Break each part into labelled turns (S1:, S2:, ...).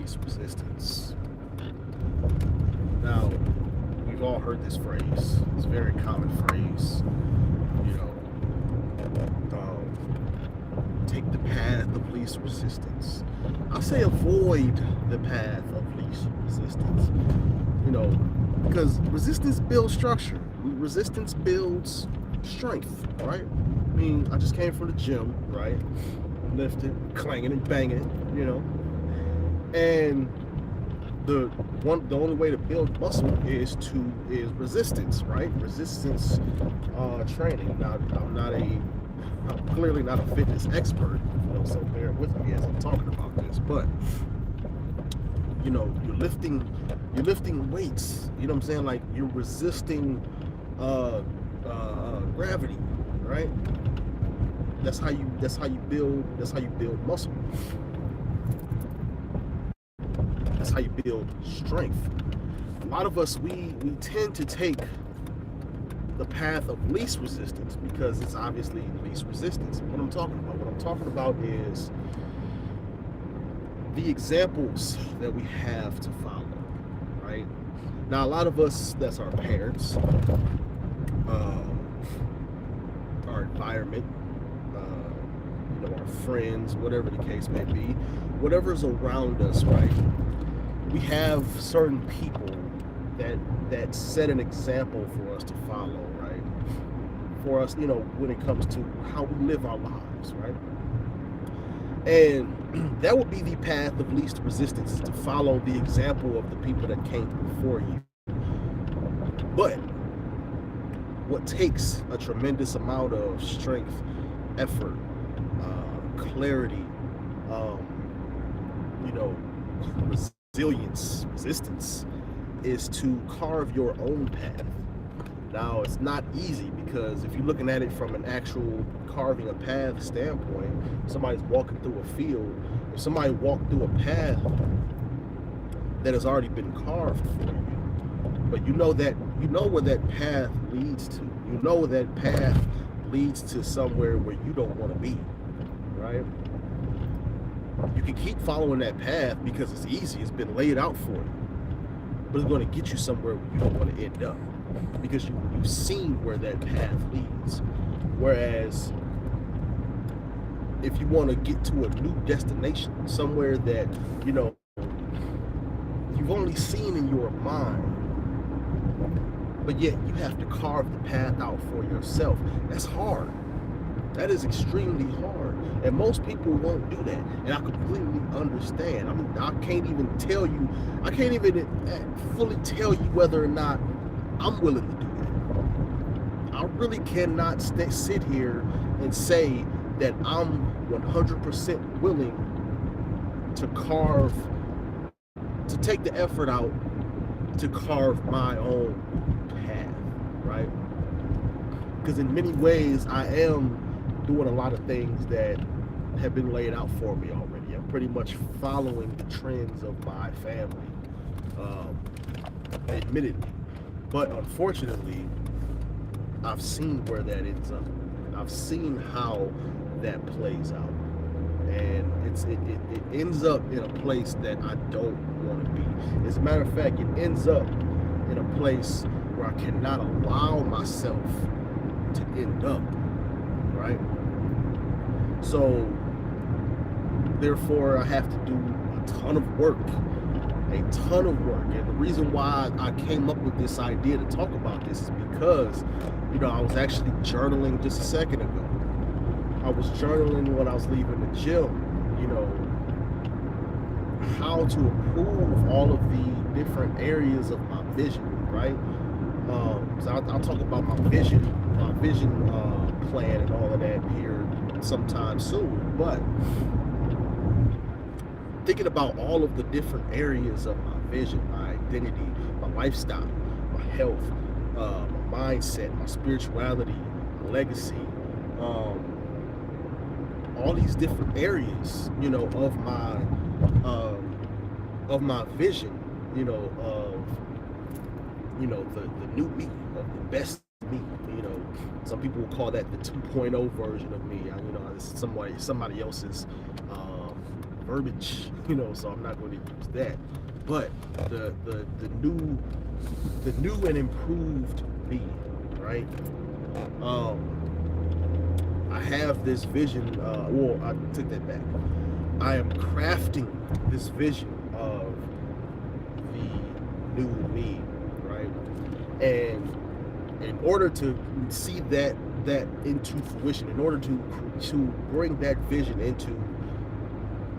S1: least resistance. Now, we've all heard this phrase. It's a very common phrase. You know, take the path of least resistance. I say avoid the path of least resistance. You know, because resistance builds structure. Resistance builds strength, right? I mean, I just came from the gym, right? Lifting, clanging and banging, you know. And the only way to build muscle is resistance, right? Resistance training. Now, I'm clearly not a fitness expert, you know, so bear with me as I'm talking about this. But you know, you're lifting weights. You know what I'm saying? Like you're resisting gravity, right? That's how you build muscle. That's how you build strength. A lot of us we tend to take the path of least resistance because it's obviously least resistance. What I'm talking about is the examples that we have to follow, right? Now, a lot of us, that's our parents, our environment, you know, our friends, whatever the case may be, whatever's around us, right? We have certain people that set an example for us to follow, right? For us, you know, when it comes to how we live our lives, right? And that would be the path of least resistance, is to follow the example of the people that came before you. But what takes a tremendous amount of strength, effort, clarity, you know, resistance, is to carve your own path. Now, it's not easy because if you're looking at it from an actual carving a path standpoint, somebody's walking through a field. If somebody walked through a path that has already been carved for you, but you know where that path leads to. You know that path leads to somewhere where you don't want to be, right? You can keep following that path because it's easy. It's been laid out for you. But it's going to get you somewhere where you don't want to end up because you've seen where that path leads. Whereas if you want to get to a new destination, somewhere that, you know, you've only seen in your mind, but yet you have to carve the path out for yourself, that's hard. That is extremely hard. And most people won't do that. And I completely understand. I mean, I can't even fully tell you whether or not I'm willing to do that. I really cannot sit here and say that I'm 100% willing to take the effort out to carve my own path, right? Because in many ways, I am doing a lot of things that have been laid out for me already. I'm pretty much following the trends of my family, admittedly. But unfortunately, I've seen where that ends up. I've seen how that plays out. And it ends up in a place that I don't want to be. As a matter of fact, it ends up in a place where I cannot allow myself to end up, right? So, therefore, I have to do a ton of work. And the reason why I came up with this idea to talk about this is because, you know, I was actually journaling just a second ago. I was journaling when I was leaving the gym, you know, how to improve all of the different areas of my vision, right? So I'll talk about my vision plan and all of that here sometime soon. But thinking about all of the different areas of my vision, my identity, my lifestyle, my health, my mindset, my spirituality, my legacy, all these different areas, you know, of my vision, you know, of, you know, the new me, of the best me, you know. Some people will call that the 2.0 version of me. You know, it's somebody else's verbiage, you know, so I'm not going to use that. But the new and improved me, right? I have this vision. Well, I took that back. I am crafting this vision of the new me, right? And in order to see that into fruition, in order to bring that vision into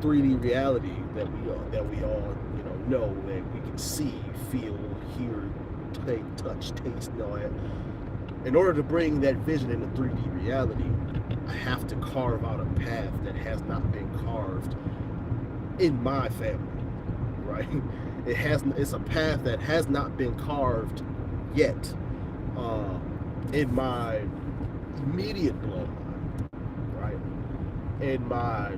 S1: 3D reality that we all know that we can see, feel, hear, touch, taste, and all that. In order to bring that vision into 3D reality, I have to carve out a path that has not been carved in my family, right? It's a path that has not been carved yet in my immediate bloodline, right? In my,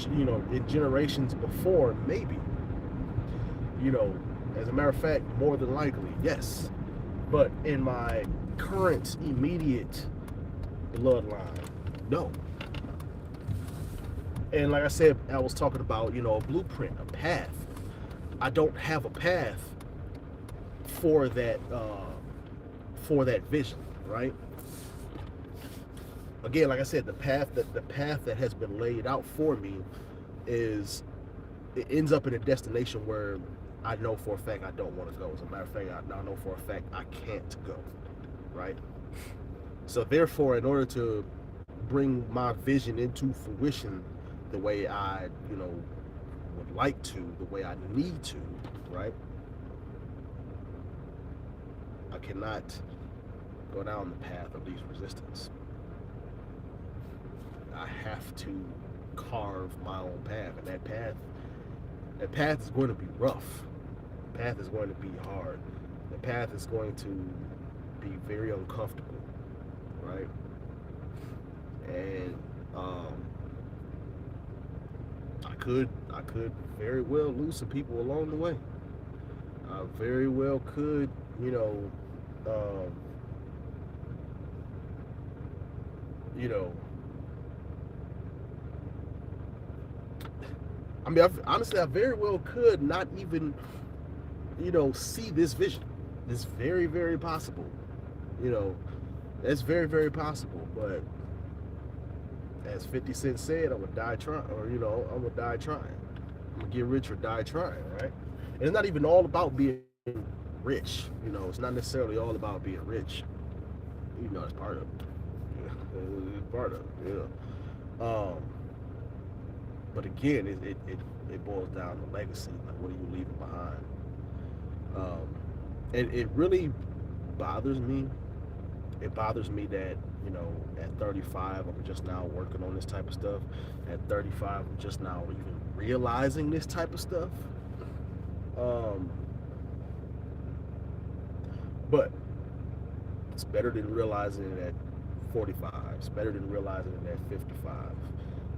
S1: in generations before, maybe, as a matter of fact, more than likely, yes. But in my current immediate bloodline, no. And like I said, I was talking about, a blueprint, a path. I don't have a path for that vision, right? Again, like I said, the path that has been laid out for me it ends up in a destination where I know for a fact I don't want to go. As a matter of fact, I know for a fact I can't go, right? So therefore, in order to bring my vision into fruition the way I, would like to, the way I need to, right? I cannot go down the path of least resistance. I have to carve my own path, and that path is going to be rough. The path is going to be hard. The path is going to be very uncomfortable, right? And I could very well lose some people along the way. I very well could, I mean, honestly, I very well could not even, see this vision. It's very, very possible. That's very, very possible. But as 50 Cent said, I'm gonna die trying, or I'm gonna die trying. I'm gonna get rich or die trying, right? And it's not even all about being rich. It's not necessarily all about being rich. It's part of it. It's part of it. But again, it boils down to legacy. Like, what are you leaving behind? And it really bothers me. It bothers me that, at 35, I'm just now working on this type of stuff. At 35, I'm just now even realizing this type of stuff. But it's better than realizing it at 45. It's better than realizing it at 55.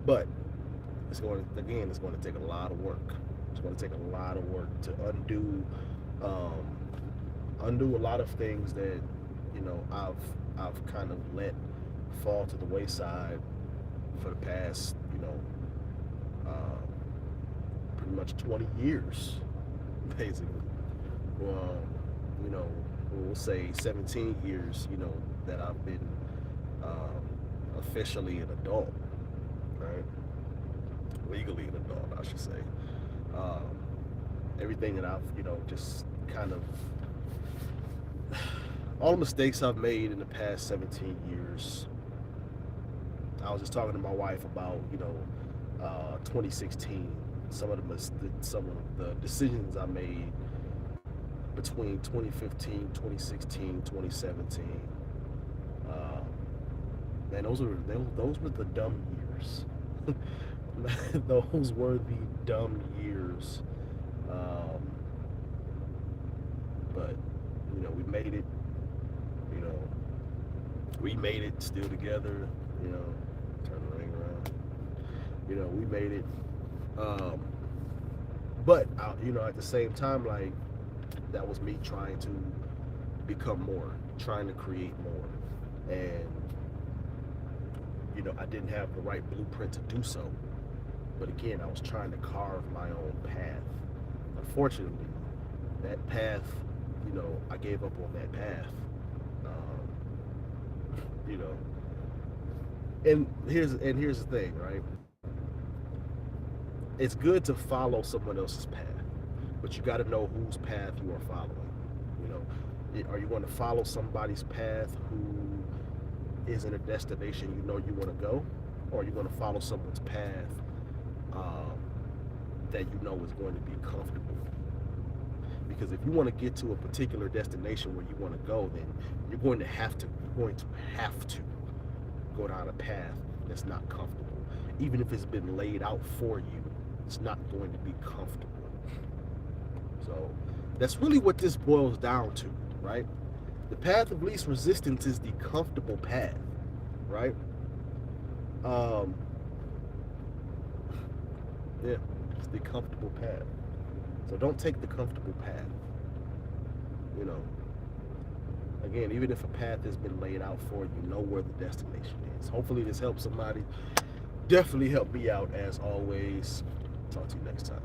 S1: But it's going to take a lot of work. It's going to take a lot of work to undo a lot of things that I've kind of let fall to the wayside for the past pretty much 20 years, basically. We'll say 17 years, that I've been officially an adult, right? Legally an adult, I should say. Everything that I've, just kind of, all the mistakes I've made in the past 17 years. I was just talking to my wife about, 2016, some of the decisions I made between 2015, 2016, 2017. Man, those were the dumb years. Those were the dumb years. But we made it. We made it still together. Turn the ring around. We made it. But at the same time, like, that was me trying to become more, trying to create more, and I didn't have the right blueprint to do so. But again, I was trying to carve my own path. Unfortunately, that path, I gave up on that path. You know, and here's the thing, right? It's good to follow someone else's path, but you got to know whose path you are following. Are you going to follow somebody's path who is in a destination you want to go, or are you going to follow someone's path that is going to be comfortable? Because if you want to get to a particular destination where you want to go, then you're going to have to go down a path that's not comfortable. Even if it's been laid out for you, it's not going to be comfortable. So that's really what this boils down to, right? The path of least resistance is the comfortable path, right? Yeah, it's the comfortable path. So don't take the comfortable path. Again, even if a path has been laid out for you, know where the destination is. Hopefully this helps somebody. Definitely help me out as always. Talk to you next time.